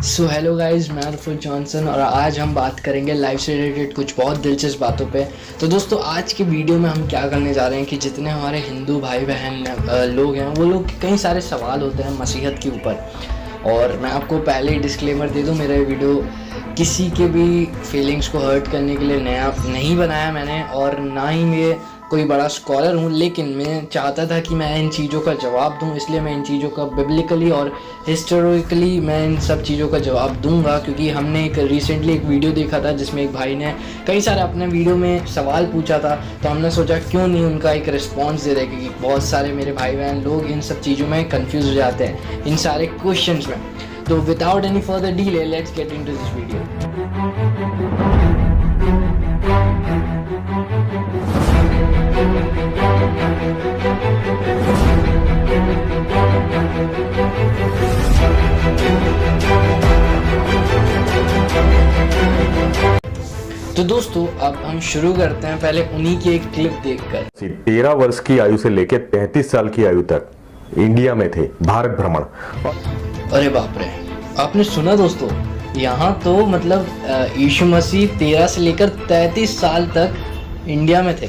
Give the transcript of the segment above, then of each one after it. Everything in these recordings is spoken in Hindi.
सो हेलो गाइस, मैं अरफुल जॉनसन और आज हम बात करेंगे लाइफ से रिलेटेड कुछ बहुत दिलचस्प बातों पे। तो दोस्तों, आज के वीडियो में हम क्या करने जा रहे हैं कि जितने हमारे हिंदू भाई बहन लोग हैं, वो लोग कई सारे सवाल होते हैं मसीहत के ऊपर। और मैं आपको पहले ही डिस्क्लेमर दे दूं, मेरा वीडियो किसी के भी फीलिंग्स को हर्ट करने के लिए नया नहीं बनाया मैंने, और ना ही मैं कोई बड़ा स्कॉलर हूँ, लेकिन मैं चाहता था कि मैं इन चीज़ों का जवाब दूँ, इसलिए मैं इन चीज़ों का बिब्लिकली और हिस्टोरिकली मैं इन सब चीज़ों का जवाब दूंगा। क्योंकि हमने एक रिसेंटली एक वीडियो देखा था जिसमें एक भाई ने कई सारे अपने वीडियो में सवाल पूछा था, तो हमने सोचा क्यों नहीं उनका एक रिस्पॉन्स दे दें, क्योंकि बहुत सारे मेरे भाई बहन लोग इन सब चीज़ों में कन्फ्यूज़ हो जाते हैं, इन सारे क्वेश्चन में। तो without any further delay, let's get into this video. तो दोस्तों, अब हम शुरू करते हैं पहले उन्हीं की एक क्लिप देखकर। 13 वर्ष की आयु से लेकर 35 साल की आयु तक इंडिया में थे भारत भ्रमण। अरे बाप रे, आपने सुना दोस्तों, यहाँ तो मतलब यीशु मसीह 13 से लेकर 33 साल तक इंडिया में थे।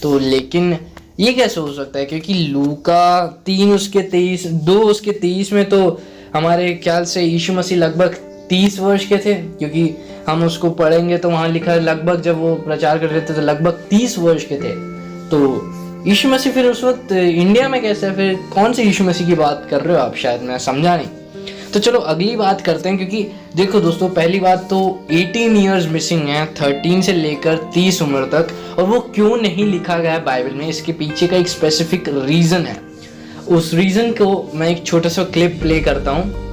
तो लेकिन ये कैसे हो सकता है, क्योंकि लूका 3 उसके 23 2 उसके 23 में तो हमारे ख्याल से यीशु मसीह लगभग 30 वर्ष के थे, क्योंकि हम उसको पढ़ेंगे तो वहाँ लिखा है लगभग, जब वो प्रचार कर रहे थे तो लगभग 30 वर्ष के थे। तो यीशु मसीह फिर उस वक्त इंडिया में कैसे, फिर कौन से यीशु मसीह की बात कर रहे हो आप, शायद मैं समझा नहीं। तो चलो अगली बात करते हैं, क्योंकि देखो दोस्तों, पहली बात तो 18 ईयर्स मिसिंग है, 13 से लेकर 30 उम्र तक, और वो क्यों नहीं लिखा गया है बाइबल में, इसके पीछे का एक स्पेसिफिक रीज़न है। उस रीज़न को मैं एक छोटा सा क्लिप प्ले करता हूँ।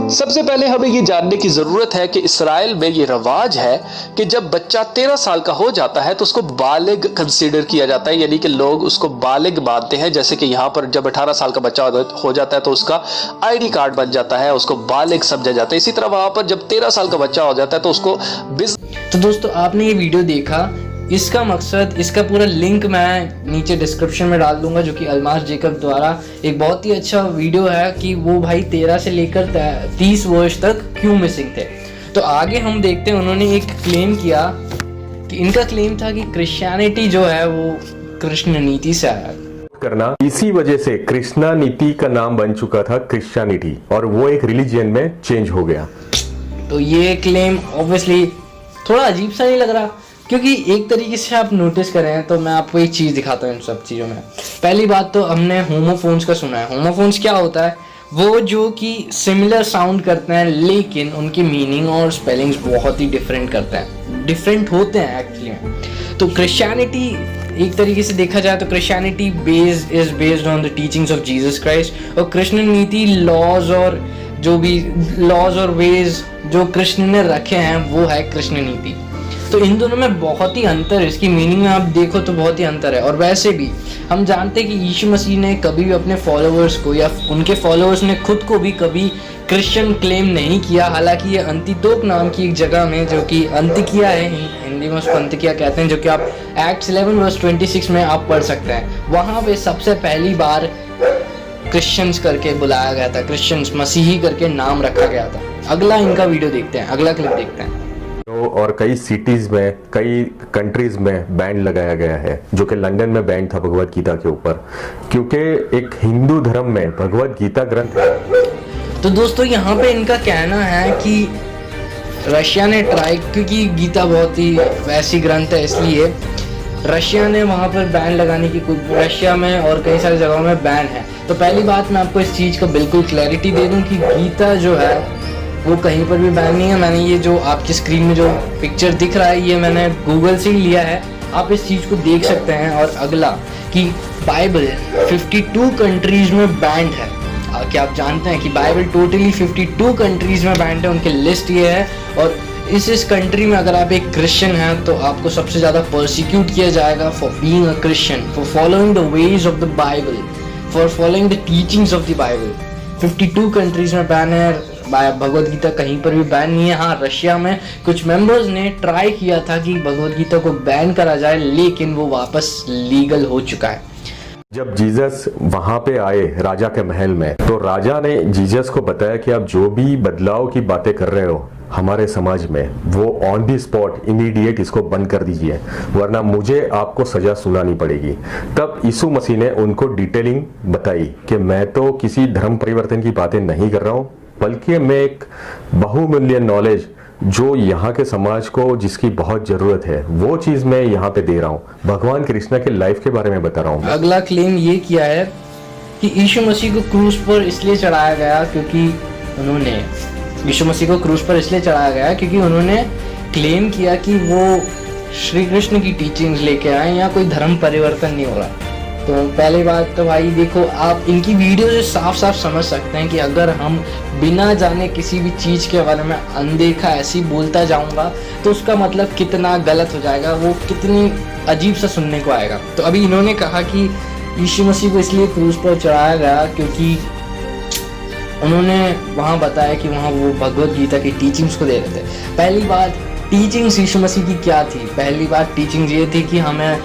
सबसे पहले हमें ये जानने की जरूरत है कि इस्राएल में ये रवाज है कि जब बच्चा 13 साल का हो जाता है तो उसको बालिग कंसीडर किया जाता है, यानी कि लोग उसको बालिग मानते हैं। जैसे कि यहाँ पर जब 18 साल का बच्चा हो जाता है तो उसका आईडी कार्ड बन जाता है, उसको बालिग समझा जाता है। इसी तरह वहां पर जब 13 साल का बच्चा हो जाता है तो उसको तो दोस्तों, आपने ये वीडियो देखा, इसका मकसद, इसका पूरा लिंक मैं नीचे डिस्क्रिप्शन में डाल दूंगा, जो कि अलमास जेकब द्वारा एक बहुत ही अच्छा वीडियो है कि वो भाई 13 से लेकर 30 वर्ष तक क्यों मिसिंग थे। तो आगे हम देखते हैं, उन्होंने एक क्लेम किया कि इनका क्लेम था कि क्रिश्चियनिटी जो है वो कृष्ण नीति से आया करना, इसी वजह से कृष्णा नीति का नाम बन चुका था क्रिश्चियनिटी, और वो एक रिलीजियन में चेंज हो गया। तो ये क्लेम ऑब्वियसली थोड़ा अजीब सा नहीं लग रहा, क्योंकि एक तरीके से आप नोटिस करें तो मैं आपको एक चीज़ दिखाता हूँ इन सब चीज़ों में। पहली बात तो हमने होमोफोन्स का सुना है। होमोफोन्स क्या होता है, वो जो कि सिमिलर साउंड करते हैं लेकिन उनकी मीनिंग और स्पेलिंग्स बहुत ही डिफरेंट करते हैं, डिफरेंट होते हैं एक्चुअली। तो क्रिश्चियनिटी एक तरीके से देखा जाए तो Christianity is based on the teachings of Jesus Christ, और कृष्ण नीति लॉज और जो भी लॉज और वेज जो कृष्ण ने रखे हैं वो है कृष्ण नीति। तो इन दोनों में बहुत ही अंतर है, इसकी मीनिंग में आप देखो तो बहुत ही अंतर है। और वैसे भी हम जानते हैं कि यीशु मसीह ने कभी भी अपने फॉलोअर्स को या उनके फॉलोअर्स ने खुद को भी कभी क्रिश्चियन क्लेम नहीं किया। हालांकि ये अंतितोक नाम की एक जगह में, जो कि अंतिकिया है, हिंदी में उसको अंतिकिया कहते हैं, जो कि आप एक्ट्स 11 वर्स 26 में आप पढ़ सकते हैं। वहाँ पे सबसे पहली बार क्रिश्चियंस करके बुलाया गया था, क्रिश्चियंस मसीही करके नाम रखा गया था। अगला इनका वीडियो देखते हैं, अगला क्लिप देखते हैं। और कई सिटीज में, कई कंट्रीज में बैन लगाया गया है, जो कि लंदन में बैन था भगवत गीता के ऊपर, क्योंकि एक हिंदू धर्म में भगवत गीता ग्रंथ है। तो दोस्तों, यहाँ पे इनका कहना है कि रशिया ने ट्राई, क्योंकि गीता बहुत ही वैसी ग्रंथ है, इसलिए रशिया ने वहाँ पर बैन लगाने की, रशिया में और कई सारी जगहों में बैन है। तो पहली बात मैं आपको इस चीज़ का बिल्कुल क्लैरिटी दे दूँ कि गीता जो है वो कहीं पर भी बैन नहीं है। मैंने ये जो आपकी स्क्रीन में जो पिक्चर दिख रहा है, ये मैंने गूगल से ही लिया है, आप इस चीज़ को देख सकते हैं। और अगला कि बाइबल 52 कंट्रीज में बैंड है। क्या आप जानते हैं कि बाइबल टोटली 52 कंट्रीज में बैंड है, उनकी लिस्ट ये है। और इस कंट्री में अगर आप एक क्रिश्चियन हैं तो आपको सबसे ज़्यादा परसिक्यूट किया जाएगा for being a Christian, for following the ways of the Bible, for following the teachings of the Bible. 52 countries में बैन है, भगवद गीता कहीं पर भी बैन नहीं है। हाँ, रशिया में कुछ मेंबर्स ने ट्राई किया था कि भगवद गीता को बैन करा जाए, लेकिन वो वापस लीगल हो चुका है। जब जीसस वहां पे आए राजा के महल में, तो राजा ने जीसस को बताया कि आप जो भी बदलाव की बातें कर रहे हो हमारे समाज में, वो ऑन दी स्पॉट इमीडिएट इसको बंद कर दीजिए, वरना मुझे आपको सजा सुनानी पड़ेगी। तब यीशु मसीह ने उनको डिटेलिंग बताई कि मैं तो किसी धर्म परिवर्तन की बातें नहीं कर रहा हूं, बल्कि मैं एक बहुमूल्य नॉलेज जो यहाँ के समाज को जिसकी बहुत जरूरत है वो चीज मैं यहाँ पे दे रहा हूँ। भगवान कृष्ण के लाइफ के बारे में बता रहा हूँ। अगला क्लेम ये किया है कि यीशु मसीह को क्रूस पर इसलिए चढ़ाया गया क्योंकि उन्होंने क्लेम किया कि वो श्री कृष्ण की टीचिंग्स लेके आए, या कोई धर्म परिवर्तन नहीं हो रहा। तो पहली बात तो भाई देखो, आप इनकी वीडियो से साफ साफ समझ सकते हैं कि अगर हम बिना जाने किसी भी चीज़ के बारे में अनदेखा ऐसे ही बोलता जाऊंगा तो उसका मतलब कितना गलत हो जाएगा, वो कितनी अजीब सा सुनने को आएगा। तो अभी इन्होंने कहा कि यीशु मसीह को इसलिए क्रूस पर चढ़ाया गया क्योंकि उन्होंने वहाँ बताया कि वहाँ वो भगवत गीता की टीचिंग्स को दे रहे थे। पहली बात, टीचिंग्स यीशु मसीह की क्या थी? पहली बात टीचिंग्स ये थी कि हमें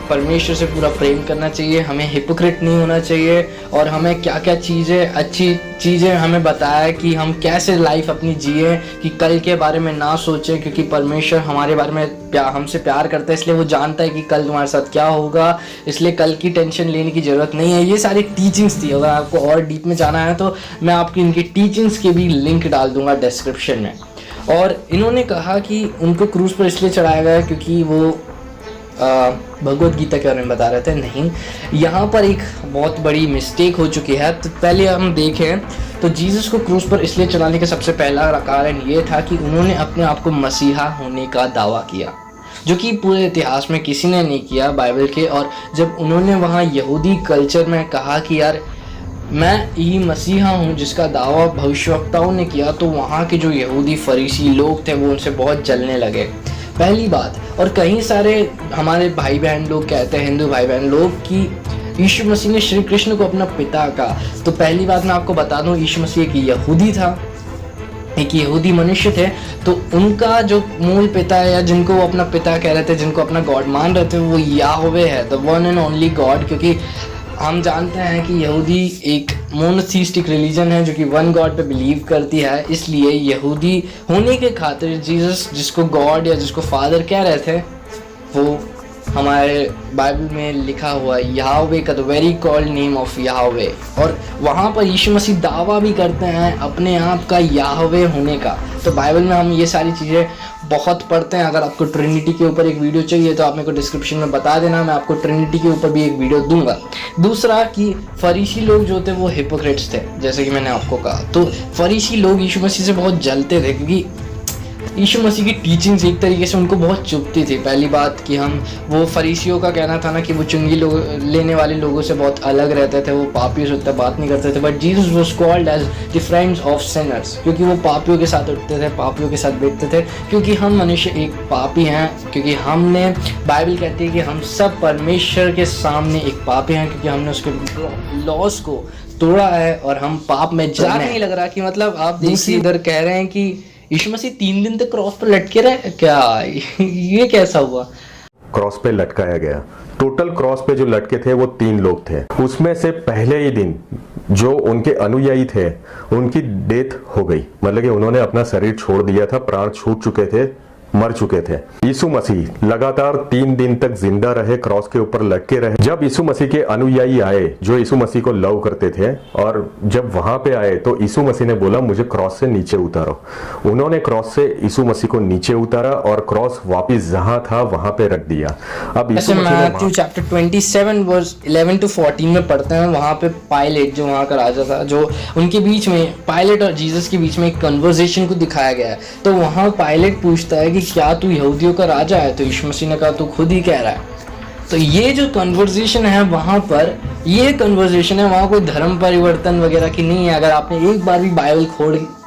परमेश्वर से पूरा प्रेम करना चाहिए, हमें हिपोक्रेट नहीं होना चाहिए, और हमें क्या क्या चीज़ें, अच्छी चीज़ें हमें बताया कि हम कैसे लाइफ अपनी जिए, कि कल के बारे में ना सोचें, क्योंकि परमेश्वर हमारे बारे में हमसे प्यार करता है, इसलिए वो जानता है कि कल तुम्हारे साथ क्या होगा, इसलिए कल की टेंशन लेने की ज़रूरत नहीं है। ये सारी टीचिंग्स थी। अगर आपको और डीप में जाना है तो मैं आपकी इनकी टीचिंग्स के भी लिंक डाल दूँगा डिस्क्रिप्शन में। और इन्होंने कहा कि उनको क्रूस पर इसलिए चढ़ाया गया क्योंकि वो भगवत गीता के बारे में बता रहे थे। नहीं, यहाँ पर एक बहुत बड़ी मिस्टेक हो चुकी है। तो पहले हम देखें तो जीसस को क्रूस पर इसलिए चढ़ाने का सबसे पहला कारण ये था कि उन्होंने अपने आप को मसीहा होने का दावा किया, जो कि पूरे इतिहास में किसी ने नहीं किया बाइबल के। और जब उन्होंने वहाँ यहूदी कल्चर में कहा कि यार मैं ही मसीहा हूँ जिसका दावा भविष्यवक्ताओं ने किया, तो वहाँ के जो यहूदी फरीसी लोग थे वो उनसे बहुत जलने लगे, पहली बात। और कई सारे हमारे भाई बहन लोग कहते हैं, हिंदू भाई बहन लोग, कि यीशु मसीह ने श्री कृष्ण को अपना पिता कहा। तो पहली बात मैं आपको बता दूं, यीशु मसीह एक यहूदी था, एक यहूदी मनुष्य थे। तो उनका जो मूल पिता है, या जिनको वो अपना पिता कह रहे थे, जिनको अपना गॉड मान रहे थे, वो याहवे है, the one and only God. क्योंकि हम जानते हैं कि यहूदी एक मोनोथीस्टिक रिलीजन है जो कि वन गॉड पे बिलीव करती है, इसलिए यहूदी होने के खातिर जीसस जिसको गॉड या जिसको फादर कह रहे थे, वो हमारे बाइबल में लिखा हुआ याहवे का the very called name of Yahweh. और वहाँ पर यीशु मसीह दावा भी करते हैं अपने आप का याहवे होने का। तो बाइबल में हम ये सारी चीज़ें बहुत पढ़ते हैं। अगर आपको ट्रिनिटी के ऊपर एक वीडियो चाहिए तो आप मेरे को डिस्क्रिप्शन में बता देना, मैं आपको ट्रिनिटी के ऊपर भी एक वीडियो दूंगा। दूसरा कि फरीसी लोग जो थे वो हिपोक्रेट्स थे, जैसे कि मैंने आपको कहा। तो फरीसी लोग यीशु मसीह से बहुत जलते थे क्योंकि यीशु मसीह की टीचिंग्स एक तरीके से उनको बहुत चुभती थी। पहली बात कि वो फरीसियों का कहना था ना कि वो चुंगी लेने वाले लोगों से बहुत अलग रहते थे, वो पापियों से उतना बात नहीं करते थे। But Jesus was called as the friends of sinners, क्योंकि वो पापियों के साथ उठते थे, पापियों के साथ बैठते थे, क्योंकि हम मनुष्य एक पापी हैं। क्योंकि हमने, बाइबल कहती है कि हम सब परमेश्वर के सामने एक पापी हैं, क्योंकि हमने उसके लॉस को तोड़ा है और हम पाप में जा नहीं लग रहा कि मतलब आप देखिए इधर कह रहे हैं कि यीशु मसीह 3 दिन तक क्रॉस पर लटके रहे, क्या ये कैसा हुआ? क्रॉस पे लटकाया गया। टोटल क्रॉस पे जो लटके थे वो 3 लोग थे। उसमें से पहले ही दिन जो उनके अनुयायी थे उनकी डेथ हो गई, मतलब कि उन्होंने अपना शरीर छोड़ दिया था, प्राण छूट चुके थे, मर चुके थे। यीशु मसीह लगातार 3 दिन तक जिंदा रहे, क्रॉस के ऊपर लटके रहे। जब यीशु मसीह के अनुयायी आए जो यीशु मसीह को लव करते थे, और जब वहां पे आए तो यीशु मसीह ने बोला मुझे क्रॉस से नीचे उतारो। उन्होंने क्रॉस से यीशु मसीह को नीचे उतारा और क्रॉस वापिस जहां था वहां पे रख दिया। अब यीशु मैथ्यू चैप्टर 27 वर्स 11 to 14 में पढ़ते हैं, वहां पे पायलेट जो वहां का राजा था, जो उनके बीच में, पायलेट और जीसस के बीच में एक कन्वर्सेशन को दिखाया गया है। तो वहां पायलेट पूछता है कि क्या तू यहूदियों का राजा है? तो यीशु मसीह ने कहा तू खुद ही कह रहा है। तो ये जो कन्वर्सेशन है वहाँ पर, ये कन्वर्सेशन है, वहाँ कोई धर्म परिवर्तन वगैरह की नहीं है। अगर आपने एक बार भी बाइबल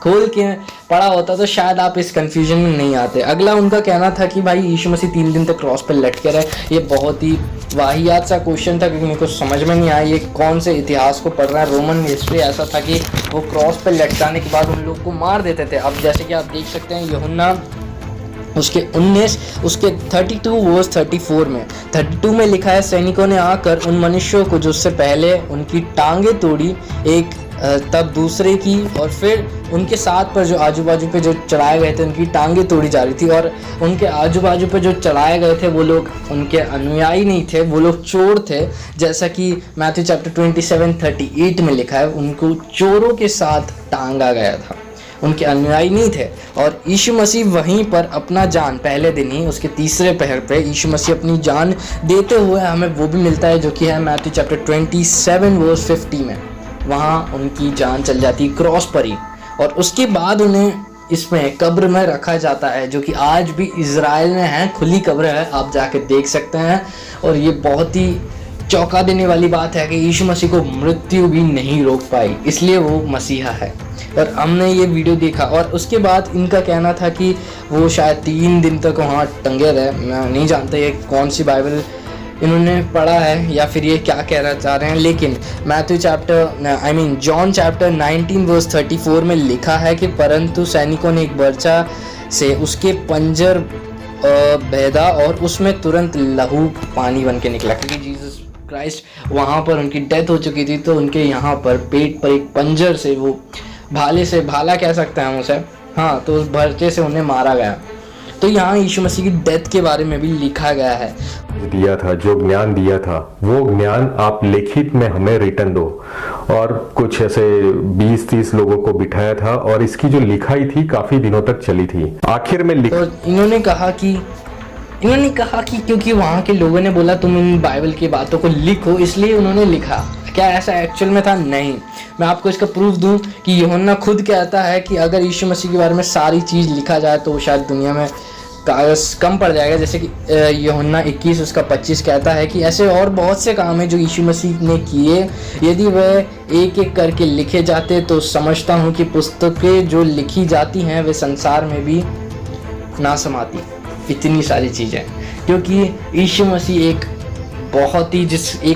खोल के पढ़ा होता तो शायद आप इस कंफ्यूजन में नहीं आते। अगला उनका कहना था कि भाई यीशु मसीह 3 दिन तक क्रॉस पर लटके रहे। ये बहुत ही वाहियात सा क्वेश्चन था क्योंकि मेरे को समझ में नहीं आया ये कौन से इतिहास को पढ़ रहा है। रोमन हिस्ट्री ऐसा था कि वो क्रॉस पर लटकाने के बाद उन लोग को मार देते थे। अब जैसे कि आप देख सकते हैं यूहन्ना उसके 19 उसके 32 वर्स 34 में 32 में लिखा है, सैनिकों ने आकर उन मनुष्यों को जो उससे पहले उनकी टांगें तोड़ी, एक तब दूसरे की, और फिर उनके साथ पर जो आजू बाजू पे जो चढ़ाए गए थे उनकी टांगें तोड़ी जा रही थी। और उनके आजू बाजू पे जो चढ़ाए गए थे वो लोग उनके अनुयायी नहीं थे, वो लोग चोर थे। जैसा कि मैथ्यू चैप्टर 27:38 में लिखा है, उनको चोरों के साथ टांगा गया था, उनके अनुयायी नहीं थे। और यीशु मसीह वहीं पर अपना जान, पहले दिन ही उसके तीसरे पहर पे यीशु मसीह अपनी जान देते हुए हमें वो भी मिलता है जो कि है मैथ्यू चैप्टर 27 वर्स 50 में। वहाँ उनकी जान चल जाती क्रॉस पर ही, और उसके बाद उन्हें इसमें कब्र में रखा जाता है, जो कि आज भी इज़राइल में है, खुली कब्र है, आप जाके देख सकते हैं। और ये बहुत ही चौंका देने वाली बात है कि यीशु मसीह को मृत्यु भी नहीं रोक पाई, इसलिए वो मसीहा है। और हमने ये वीडियो देखा और उसके बाद इनका कहना था कि वो शायद 3 दिन तक वहाँ टंगे रहे। मैं नहीं जानता ये कौन सी बाइबल इन्होंने पढ़ा है या फिर ये क्या कहना चाह रहे हैं, लेकिन Matthew chapter John chapter 19 verse 34 में लिखा है कि परंतु सैनिकों ने एक बर्छा से उसके पंजर भेदा और उसमें तुरंत लहू पानी बन के निकला, क्योंकि जीसस क्राइस्ट वहाँ पर उनकी डेथ हो चुकी थी, तो उनके यहाँ पर पेट पर एक पंजर से, वो भाले से, भाला कह सकते हैं हम उसे, हाँ, तो उस बर्छे से उन्हें मारा गया। तो यहाँ यीशु मसीह की डेथ के बारे में भी लिखा गया है। दिया था, जो ज्ञान दिया था वो ज्ञान आप लिखित में हमें रिटर्न दो। और कुछ ऐसे 20-30 लोगों को बिठाया था और इसकी जो लिखाई थी काफी दिनों तक चली थी। आखिर में तो इन्होंने कहा कि क्योंकि वहाँ के लोगों ने बोला तुम इन बाइबल की बातों को लिखो, इसलिए उन्होंने लिखा। क्या ऐसा एक्चुअल में था? नहीं। मैं आपको इसका प्रूफ दूं कि यूहन्ना खुद कहता है कि अगर यीशु मसीह के बारे में सारी चीज़ लिखा जाए तो शायद दुनिया में कागज़ कम पड़ जाएगा। जैसे कि यूहन्ना 21 उसका 25 कहता है कि ऐसे और बहुत से काम हैं जो यीशु मसीह ने किए, यदि वह एक एक करके लिखे जाते तो समझता हूँ कि पुस्तकें जो लिखी जाती हैं वे संसार में भी ना समाती। इतनी सारी चीज़ें, क्योंकि यीशु मसीह एक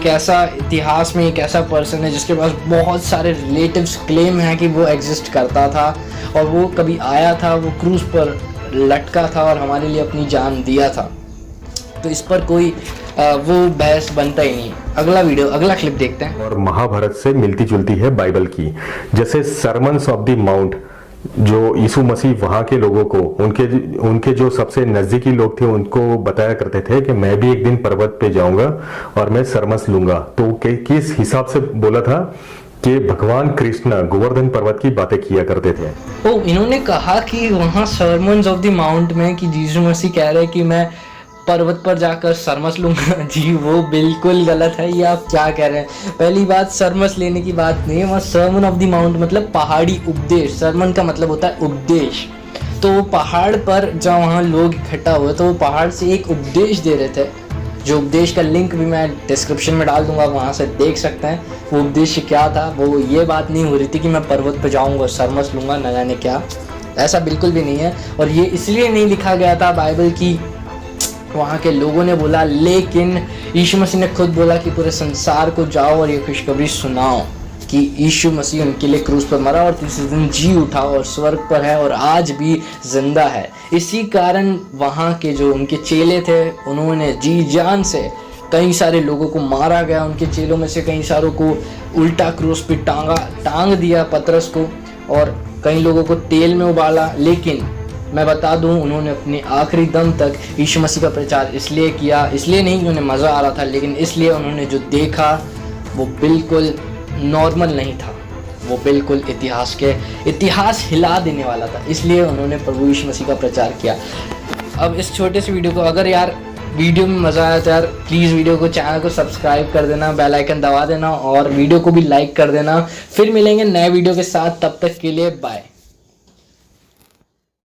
ऐसा इतिहास में एक ऐसा पर्सन है जिसके पास बहुत सारे रिलेटिव्स क्लेम हैं कि वो एग्जिस्ट करता था और वो कभी आया था, वो क्रूज पर लटका था और हमारे लिए अपनी जान दिया था। तो इस पर कोई वो बहस बनता ही नहीं। अगला क्लिप देखते हैं। और महाभारत से मिलती जुलती है बाइबल की, जैसे सरमन्स ऑफ द माउंट, जो यीशु मसीह वहाँ के लोगों को, उनके जो सबसे नज़दीकी लोग थे उनको बताया करते थे कि मैं भी एक दिन पर्वत पे जाऊंगा और मैं सरमस लूंगा। तो किस हिसाब से बोला था कि भगवान कृष्ण गोवर्धन पर्वत की बातें किया करते थे। तो इन्होंने कहा कि वहाँ सरमन्स ऑफ द माउंट में कि यीशु मसीह कह रहे हैं कि मैं पर्वत पर जाकर सरमस लूंगा। जी वो बिल्कुल गलत है, ये आप क्या कह रहे हैं। पहली बात, सरमस लेने की बात नहीं है, वहाँ सर्मन ऑफ द माउंट मतलब पहाड़ी उपदेश। सरमन का मतलब होता है उपदेश। तो वो पहाड़ पर जब वहाँ लोग इकट्ठा हुए तो वो पहाड़ से एक उपदेश दे रहे थे, जो उपदेश का लिंक भी मैं डिस्क्रिप्शन में डाल दूंगा, वहाँ से देख सकते हैं। वो उपदेश क्या था, वो ये बात नहीं हो रही थी कि मैं पर्वत पर जाऊँगा और सरमस लूँगा, न जाने क्या, ऐसा बिल्कुल भी नहीं है। और ये इसलिए नहीं लिखा गया था बाइबल की, वहाँ के लोगों ने बोला, लेकिन यीशु मसीह ने खुद बोला कि पूरे संसार को जाओ और ये खुशखबरी सुनाओ कि यीशु मसीह उनके लिए क्रूस पर मरा और तीसरे दिन जी उठा और स्वर्ग पर है और आज भी जिंदा है। इसी कारण वहाँ के जो उनके चेले थे उन्होंने जी जान से, कई सारे लोगों को मारा गया, उनके चेलों में से कई सारों को उल्टा क्रूस पर टांग दिया पतरस को, और कई लोगों को तेल में उबाला। लेकिन मैं बता दूं, उन्होंने अपने आखिरी दम तक यीशु मसीह का प्रचार इसलिए किया, इसलिए नहीं कि उन्हें मज़ा आ रहा था, लेकिन इसलिए उन्होंने जो देखा वो बिल्कुल नॉर्मल नहीं था, वो बिल्कुल इतिहास हिला देने वाला था, इसलिए उन्होंने प्रभु यीशु मसीह का प्रचार किया। अब इस छोटे से वीडियो को, अगर यार वीडियो में मज़ा आया तो यार प्लीज़ वीडियो को, चैनल को सब्सक्राइब कर देना, बेल आइकन दबा देना और वीडियो को भी लाइक कर देना। फिर मिलेंगे नए वीडियो के साथ, तब तक के लिए बाय।